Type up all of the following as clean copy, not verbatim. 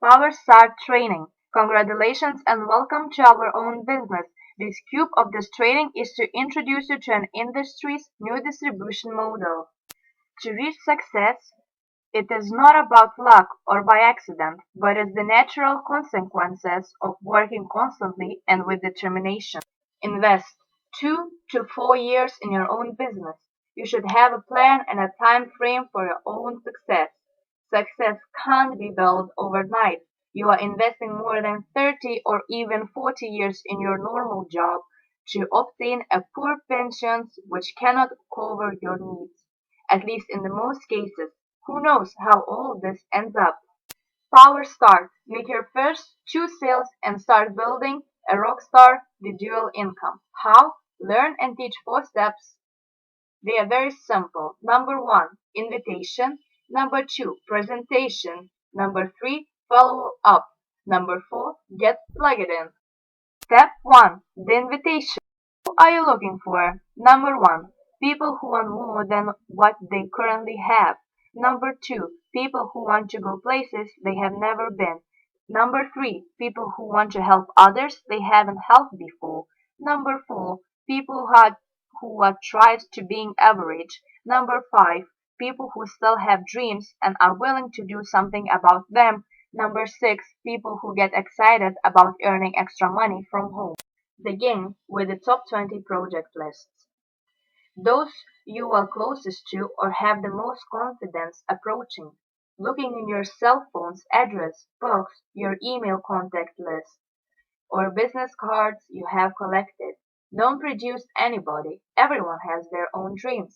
Power Start Training. Congratulations and welcome to our own business. The scope of this training is to introduce you to an industry's new distribution model. To reach success, it is not about luck or by accident, but is the natural consequences of working constantly and with determination. Invest 2 to 4 years in your own business. You should have a plan and a time frame for your own success. Success can't be built overnight. You are investing more than 30 or even 40 years in your normal job to obtain a poor pension which cannot cover your needs. At least in the most cases. Who knows how all this ends up? Power Start. Make your first 2 sales and start building a rockstar the dual income. How? Learn and teach 4 steps. They are very simple. Number 1, invitation. Number 2, presentation. Number 3, follow up. Number 4, get plugged in. Step 1, the invitation. Who are you looking for? Number 1, people who want more than what they currently have. Number 2, people who want to go places they have never been. Number 3, people who want to help others they haven't helped before. Number 4, people who are tried to being average. Number 5, people who still have dreams and are willing to do something about them. Number 6, people who get excited about earning extra money from home. Begin with the top 20 project lists. Those you are closest to or have the most confidence approaching. Looking in your cell phone's address books, your email contact list, or business cards you have collected. Don't produce anybody. Everyone has their own dreams.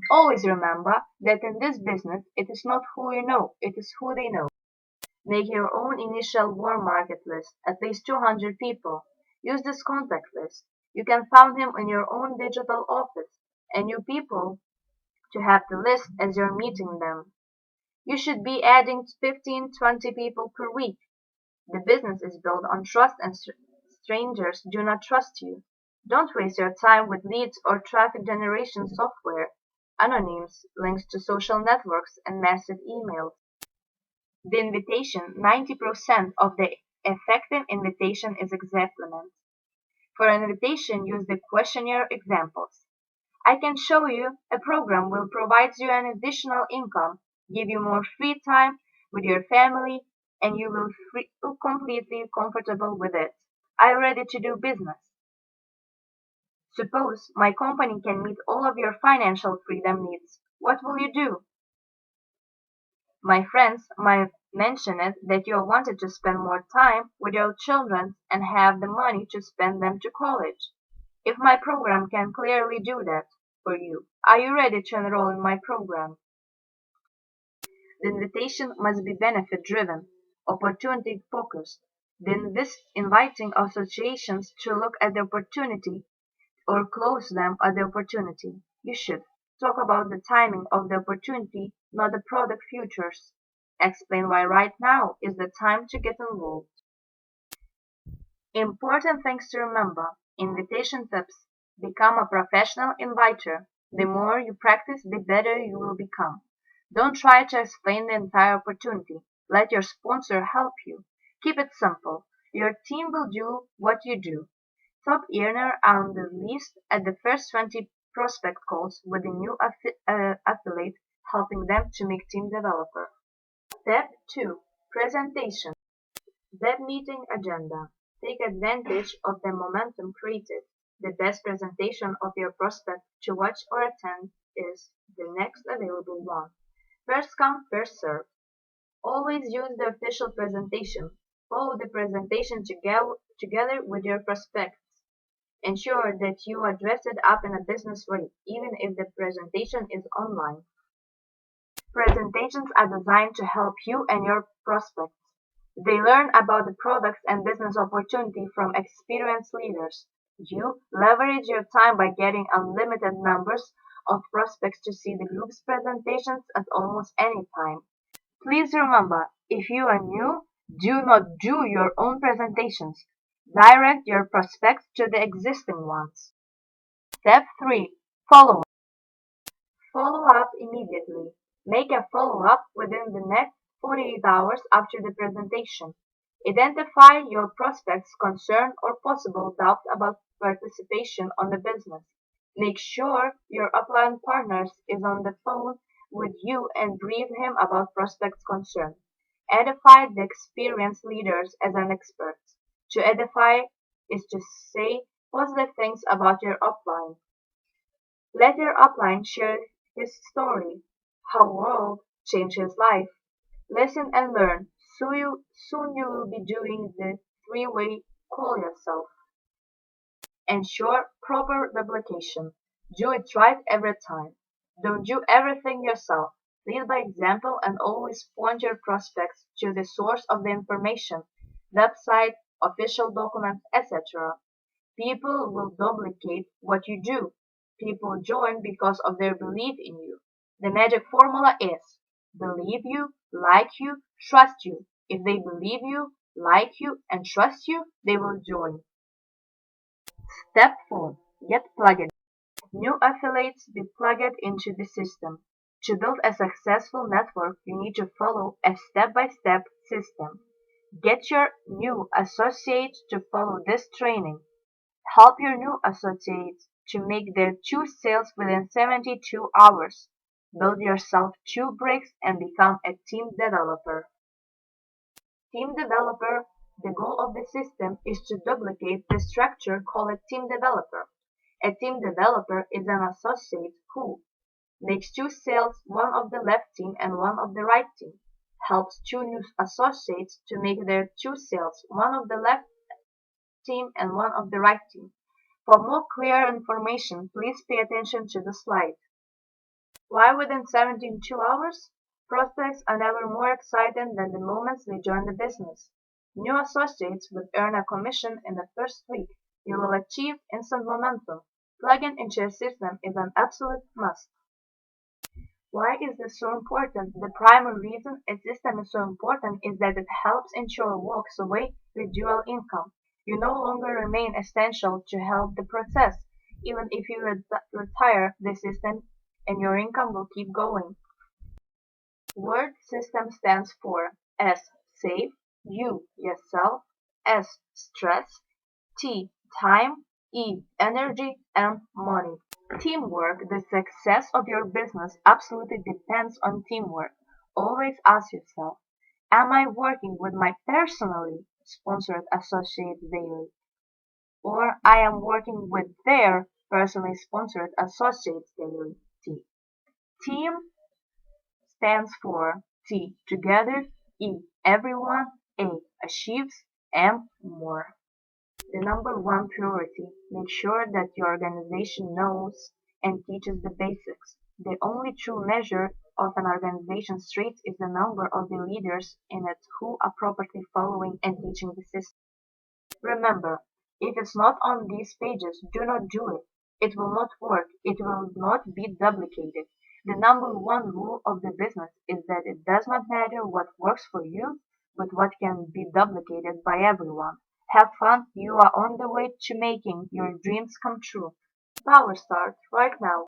Always remember that in this business, it is not who you know, it is who they know. Make your own initial warm market list, at least 200 people. Use this contact list. You can find him in your own digital office and new people to have the list as you're meeting them. You should be adding 15-20 people per week. The business is built on trust and strangers do not trust you. Don't waste your time with leads or traffic generation software, anonyms, links to social networks, and massive emails. The invitation, 90% of the effective invitation is examplement. For an invitation, use the questionnaire examples. I can show you a program will provide you an additional income, give you more free time with your family, and you will feel completely comfortable with it. Are you ready to do business? Suppose my company can meet all of your financial freedom needs. What will you do? My friends might mention it that you wanted to spend more time with your children and have the money to spend them to college. If my program can clearly do that for you, are you ready to enroll in my program? The invitation must be benefit driven, opportunity focused. Then this inviting associations to look at the opportunity or close them at the opportunity. You should talk about the timing of the opportunity, not the product futures. Explain why right now is the time to get involved. Important things to remember. Invitation tips. Become a professional inviter. The more you practice, the better you will become. Don't try to explain the entire opportunity. Let your sponsor help you. Keep it simple. Your team will do what you do. Top earner on the list at the first 20 prospect calls with a new affiliate, helping them to make team developer. Step 2. Presentation. Web meeting agenda. Take advantage of the momentum created. The best presentation of your prospect to watch or attend is the next available one. First come, first serve. Always use the official presentation. Follow the presentation together with your prospects. Ensure that you are dressed up in a business way, even if the presentation is online. Presentations are designed to help you and your prospects. They learn about the products and business opportunity from experienced leaders. You leverage your time by getting unlimited numbers of prospects to see the group's presentations at almost any time. Please remember, if you are new, do not do your own presentations. Direct your prospects to the existing ones. Step 3. Follow up. Follow up immediately. Make a follow-up within the next 48 hours after the presentation. Identify your prospects' concern or possible doubt about participation on the business. Make sure your upline partner is on the phone with you and brief him about prospects' concern. Edify the experienced leaders as an expert. To edify is to say positive things about your upline. Let your upline share his story, how world changed his life. Listen and learn. Soon you will be doing the three-way call yourself. Ensure proper duplication. Do it right every time. Don't do everything yourself. Lead by example and always point your prospects to the source of the information, website, official documents, etc. People will duplicate what you do. People join because of their belief in you. The magic formula is believe you, like you, trust you. If they believe you, like you, and trust you, they will join. Step 4. Get plugged. New affiliates be plugged into the system. To build a successful network, you need to follow a step-by-step system. Get your new associates to follow this training. Help your new associates to make their 2 sales within 72 hours. Build yourself 2 bricks and become a team developer. Team developer, the goal of the system is to duplicate the structure called team developer. A team developer is an associate who makes 2 sales, one of the left team and one of the right team, helps 2 new associates to make their 2 sales, one of the left team and one of the right team. For more clear information, please pay attention to the slide. Why within 72 hours? Prospects are never more excited than the moments they join the business. New associates would earn a commission in the first week. You will achieve instant momentum. Plugging into a system is an absolute must. Why is this so important? The primary reason a system is so important is that it helps ensure walks away with dual income. You no longer remain essential to help the process. Even if you retire, the system and your income will keep going. Word system stands for S. Save, U. Yourself, S. Stress, T. Time, E. Energy, M. Money. Teamwork. The success of your business absolutely depends on teamwork. Always ask yourself, am I working with my personally sponsored associates daily? Or I am working with their personally sponsored associates daily? T. Team stands for T. Together, E. Everyone, A. Achieves, M. More. The number one priority, make sure that your organization knows and teaches the basics. The only true measure of an organization's strength is the number of the leaders in it who are properly following and teaching the system. Remember, if it's not on these pages, do not do it. It will not work. It will not be duplicated. The number one rule of the business is that it does not matter what works for you, but what can be duplicated by everyone. Have fun. You are on the way to making your dreams come true. Power start right now.